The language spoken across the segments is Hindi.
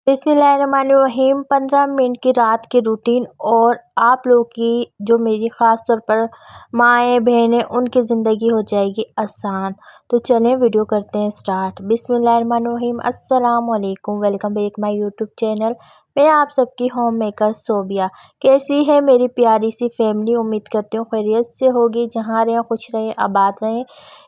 बिस्मिल्लाहिर्रहमानिर्रहीम 15 मिनट की रात की रूटीन और आप लोग की जो मेरी ख़ास तौर पर माएँ बहनें उनकी ज़िंदगी हो जाएगी आसान। तो चलें वीडियो करते हैं स्टार्ट। बिस्मिल्लाहिर्रहमानिर्रहीम अस्सलाम वालेकुम, welcome back my YouTube channel. मैं आप सबकी होम मेकर सोबिया। कैसी है मेरी प्यारी सी फैमिली? उम्मीद करती हूँ खैरियत से होगी। जहाँ रहें खुश रहें आबाद रहें,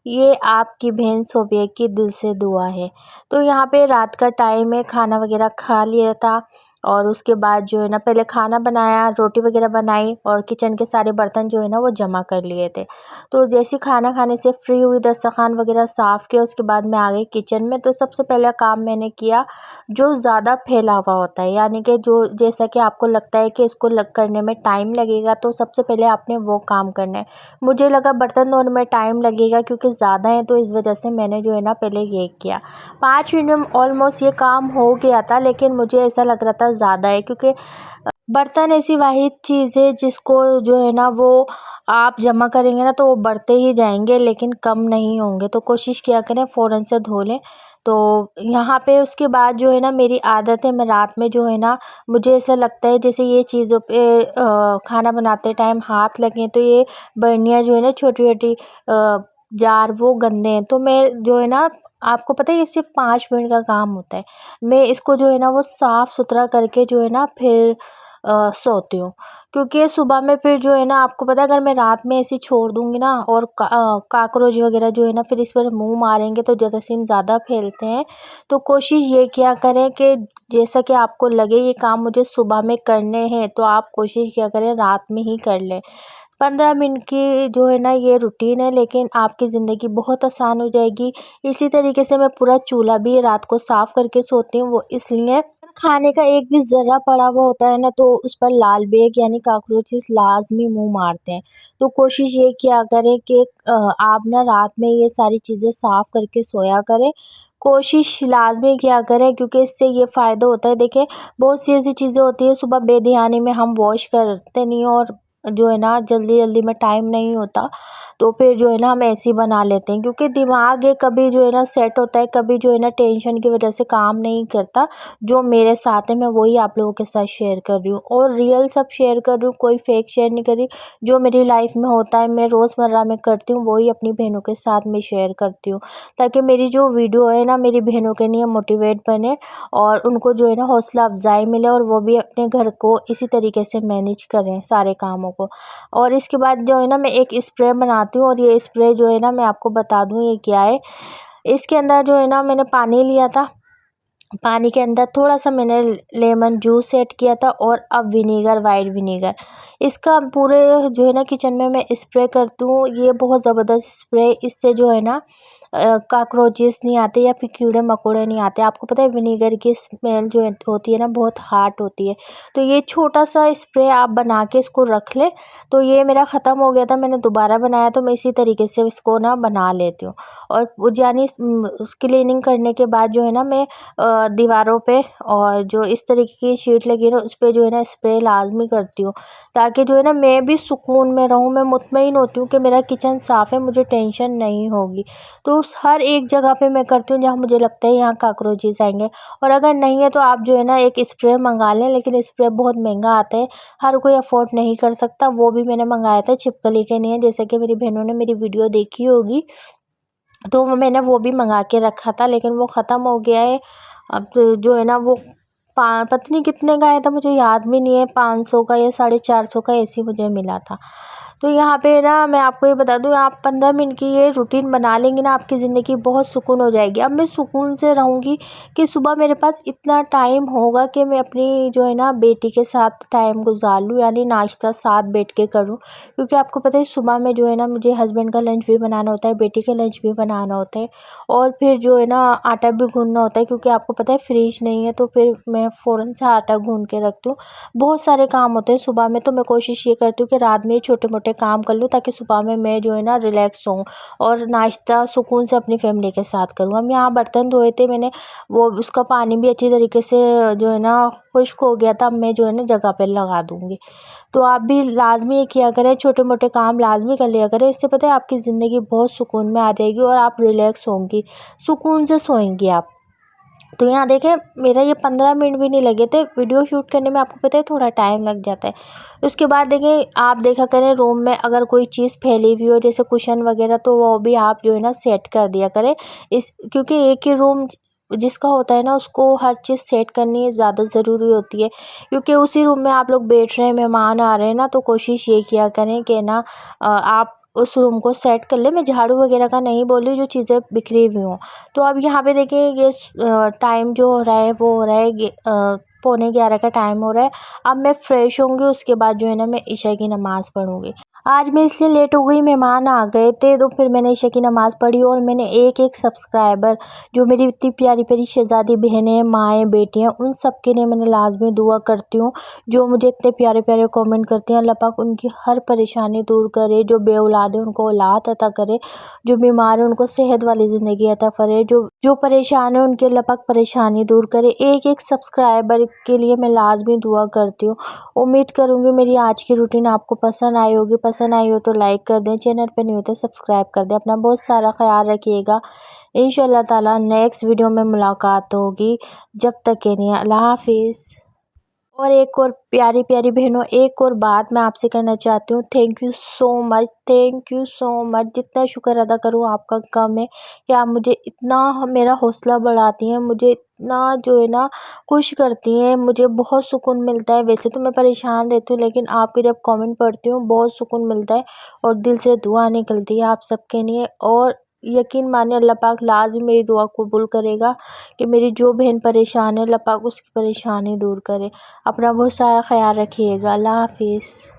ये आपकी बहन सोबिया की दिल से दुआ है। तो यहाँ पे रात का टाइम है, खाना वगैरह खा लिया था और उसके बाद जो है ना पहले खाना बनाया, रोटी वगैरह बनाई और किचन के सारे बर्तन जो है ना वो जमा कर लिए थे। तो जैसे खाना खाने से फ्री हुई, दस्तरखान वगैरह साफ़ किया, उसके बाद मैं आ गई किचन में। तो सबसे पहला काम मैंने किया जो ज़्यादा फैला हुआ होता है, यानी कि जो जैसा कि आपको लगता है कि इसको करने में टाइम लगेगा, तो सबसे पहले आपने वो काम करना है। मुझे लगा बर्तन धोने में टाइम लगेगा क्योंकि ज़्यादा है, तो इस वजह से मैंने जो है ना पहले ये किया। 5 मिनट में ऑलमोस्ट ये काम हो गया था, लेकिन मुझे ऐसा लग रहा था ज़्यादा है क्योंकि बर्तन ऐसी वाहिद चीज़ है जिसको जो है ना वो आप जमा करेंगे ना तो वो बढ़ते ही जाएंगे लेकिन कम नहीं होंगे। तो कोशिश किया करें फ़ौरन से धो लें। तो यहाँ पे उसके बाद जो है ना मेरी आदत है, मैं रात में जो है ना मुझे ऐसा लगता है जैसे ये चीज़ों पे खाना बनाते टाइम हाथ लगें तो ये बर्नियाँ जो है ना छोटी छोटी जार वो गंदे हैं। तो मैं जो है ना, आपको पता है ये सिर्फ 5 मिनट का काम होता है। मैं इसको जो है ना वो साफ़ सुथरा करके जो है ना फिर सोती हूँ, क्योंकि सुबह में फिर जो है ना आपको पता है अगर मैं रात में ऐसे छोड़ दूँगी ना और काकरोच वगैरह जो है ना फिर इस पर मुँह मारेंगे तो जरासीम ज़्यादा फैलते हैं। तो कोशिश ये किया करें कि जैसा कि आपको लगे ये काम मुझे सुबह में करने हैं तो आप कोशिश किया करें रात में ही कर लें। 15 मिनट की जो है ना ये रूटीन है, लेकिन आपकी ज़िंदगी बहुत आसान हो जाएगी। इसी तरीके से मैं पूरा चूल्हा भी रात को साफ़ करके सोती हूँ, वो इसलिए खाने का एक भी ज़र्रा पड़ा हुआ होता है ना तो उस पर लाल बेग यानी कॉकरोचेस लाज़मी मुँह मारते हैं। तो कोशिश ये किया करें कि आप ना रात में ये सारी चीज़ें साफ़ करके सोया करें। कोशिश लाज़मी किया करें क्योंकि इससे ये फ़ायदा होता है। देखिए बहुत सी ऐसी चीज़ें होती हैं सुबह बेध्यानी में हम वॉश करते नहीं हैं और जो है ना जल्दी जल्दी में टाइम नहीं होता, तो फिर जो है ना हम ऐसे ही बना लेते हैं क्योंकि दिमाग है कभी जो है ना सेट होता है, कभी जो है ना टेंशन की वजह से काम नहीं करता। जो मेरे साथ है मैं वही आप लोगों के साथ शेयर कर रही हूँ और रियल सब शेयर कर रही हूँ, कोई फेक शेयर नहीं कर रही। जो मेरी लाइफ में होता है मैं रोज़मर्रा में करती हूँ वही अपनी बहनों के साथ मैं शेयर करती हूँ, ताकि मेरी जो वीडियो है ना मेरी बहनों के लिए मोटिवेट बने और उनको जो है ना हौसला अफ़ज़ाई मिले और वो भी अपने घर को इसी तरीके से मैनेज करें सारे कामों को। और इसके बाद जो है ना मैं एक स्प्रे बनाती हूँ और ये स्प्रे जो है ना मैं आपको बता दूँ ये क्या है। इसके अंदर जो है ना मैंने पानी लिया था, पानी के अंदर थोड़ा-सा मैंने लेमन जूस ऐड किया था और अब विनेगर, वाइट विनेगर, इसका पूरे जो है ना किचन में मैं स्प्रे करती हूँ। ये बहुत ज़बरदस्त स्प्रे, इससे जो है ना कॉकरोचेस नहीं आते या फिर कीड़े-मकोड़े नहीं आते। आपको पता है विनेगर की स्मेल जो होती है ना बहुत हार्ड होती है। तो ये छोटा-सा स्प्रे आप बना के इसको रख लें। तो ये मेरा ख़त्म हो गया था, मैंने दोबारा बनाया तो मैं इसी तरीके से इसको ना बना लेती हूँ। और यानी क्लीनिंग करने के बाद जो है ना मैं दीवारों पे और जो इस तरीके की शीट लगी है ना उस पे जो है ना स्प्रे लाज़मी करती हूँ, ताकि जो है ना मैं भी सुकून में रहूँ। मैं मुतमईन होती हूँ कि मेरा किचन साफ़ है, मुझे टेंशन नहीं होगी। तो उस हर एक जगह पे मैं करती हूँ जहाँ मुझे लगता है यहाँ कॉकरोचेस आएंगे। और अगर नहीं है तो आप जो है ना एक स्प्रे मंगा लें, लेकिन स्प्रे बहुत महंगा आता है, हर कोई अफोर्ड नहीं कर सकता। वो भी मैंने मंगाया था, छिपकली के लिए, जैसे कि मेरी बहनों ने मेरी वीडियो देखी होगी तो मैंने वो भी मंगा के रखा था, लेकिन वो ख़त्म हो गया है। अब तो जो है ना वो पता नहीं कितने का आया था, मुझे याद भी नहीं है, 500 का या 450 का ऐसे ही मुझे मिला था। तो यहाँ पे ना मैं आपको ये बता दूँ, आप 15 मिनट की ये रूटीन बना लेंगे ना आपकी ज़िंदगी बहुत सुकून हो जाएगी। अब मैं सुकून से रहूँगी कि सुबह मेरे पास इतना टाइम होगा कि मैं अपनी जो है ना बेटी के साथ टाइम गुजार लूँ, यानी नाश्ता साथ बैठ के करूँ। क्योंकि आपको पता है सुबह में जो है ना मुझे हस्बैंड का लंच भी बनाना होता है, बेटी का लंच भी बनाना होता है और फिर जो है ना आटा भी गूँथना होता है, क्योंकि आपको पता है फ्रिज नहीं है, तो फिर मैं फ़ौरन से आटा गूँथ के रखती हूँ। बहुत सारे काम होते हैं सुबह में, तो मैं कोशिश ये करती हूँ कि रात में छोटे-मोटे काम कर लूँ ताकि सुबह में मैं जो है ना रिलैक्स होऊँ और नाश्ता सुकून से अपनी फैमिली के साथ करूँ। अब यहाँ बर्तन धोए थे मैंने, वो उसका पानी भी अच्छी तरीके से जो है ना खुश्क हो गया था। अब मैं जो है ना जगह पे लगा दूँगी। तो आप भी लाज़मी ये किया करें, छोटे-मोटे काम लाज़मी कर लिया करें। इससे पता है आपकी ज़िंदगी बहुत सुकून में आ जाएगी और आप रिलैक्स होंगी, सुकून से सोएंगी आप। तो यहाँ देखें मेरा ये 15 मिनट भी नहीं लगे थे वीडियो शूट करने में। आपको पता है थोड़ा टाइम लग जाता है। उसके बाद देखें आप देखा करें रूम में अगर कोई चीज़ फैली हुई हो जैसे कुशन वगैरह, तो वो भी आप जो है ना सेट कर दिया करें। क्योंकि एक ही रूम जिसका होता है ना उसको हर चीज़ सेट करनी ज़्यादा ज़रूरी होती है। क्योंकि उसी रूम में आप लोग बैठ रहे हैं, मेहमान आ रहे हैं ना, तो कोशिश ये किया करें कि ना आप उस रूम को सेट कर ले। मैं झाड़ू वगैरह का नहीं बोल रही, जो चीज़ें बिखरी हुई हों। तो अब यहाँ पे देखिए ये टाइम जो हो रहा है वो हो रहा है 11:45 का टाइम हो रहा है। अब मैं फ़्रेश होंगी, उसके बाद जो है ना मैं ईशा की नमाज़ पढ़ूँगी। आज मैं इसलिए लेट हो गई, मेहमान आ गए थे, तो फिर मैंने ईशा की नमाज़ पढ़ी और मैंने एक सब्सक्राइबर जो मेरी इतनी प्यारी प्यारी शहज़ादी बहनें हैं, माएँ, बेटियाँ, उन सब के लिए मैंने लाज़मी दुआ करती हूँ। जो मुझे इतने प्यारे प्यारे कमेंट करती हैं, अल्लाह पाक उनकी हर परेशानी दूर करे। जो बेऔलाद है उनको औलाद अता करे, जो बीमार है उनको सेहत वाली ज़िंदगी अता करे, जो परेशान है उनके अल्लाह पाक परेशानी दूर करे। एक सब्सक्राइबर के लिए मैं लाज़मी दुआ करती हूँ। उम्मीद करूँगी मेरी आज की रूटीन आपको पसंद आई होगी। पसंद आई हो तो लाइक कर दें, चैनल पे नहीं हो तो सब्सक्राइब कर दें। अपना बहुत सारा ख्याल रखिएगा। इंशाअल्लाह ताला नेक्स्ट वीडियो में मुलाकात होगी। जब तक के लिए अल्लाह हाफिज़। और एक और प्यारी प्यारी बहनों, एक और बात मैं आपसे कहना चाहती हूँ। Thank you so much, thank you so much. जितना शुक्र अदा करूँ आपका कम है कि आप मुझे इतना मेरा हौसला बढ़ाती हैं, मुझे इतना जो है ना खुश करती हैं, मुझे बहुत सुकून मिलता है। वैसे तो मैं परेशान रहती हूँ, लेकिन आपके जब कमेंट पढ़ती हूँ बहुत सुकून मिलता है और दिल से दुआ निकलती है आप सबके लिए। और यकीन मानिए अल्लाह पाक लाज़मी मेरी दुआ कबूल करेगा कि मेरी जो बहन परेशान है अल्लाह पाक उसकी परेशानी दूर करे। अपना बहुत सारा ख्याल रखिएगा। अल्लाह हाफिज़।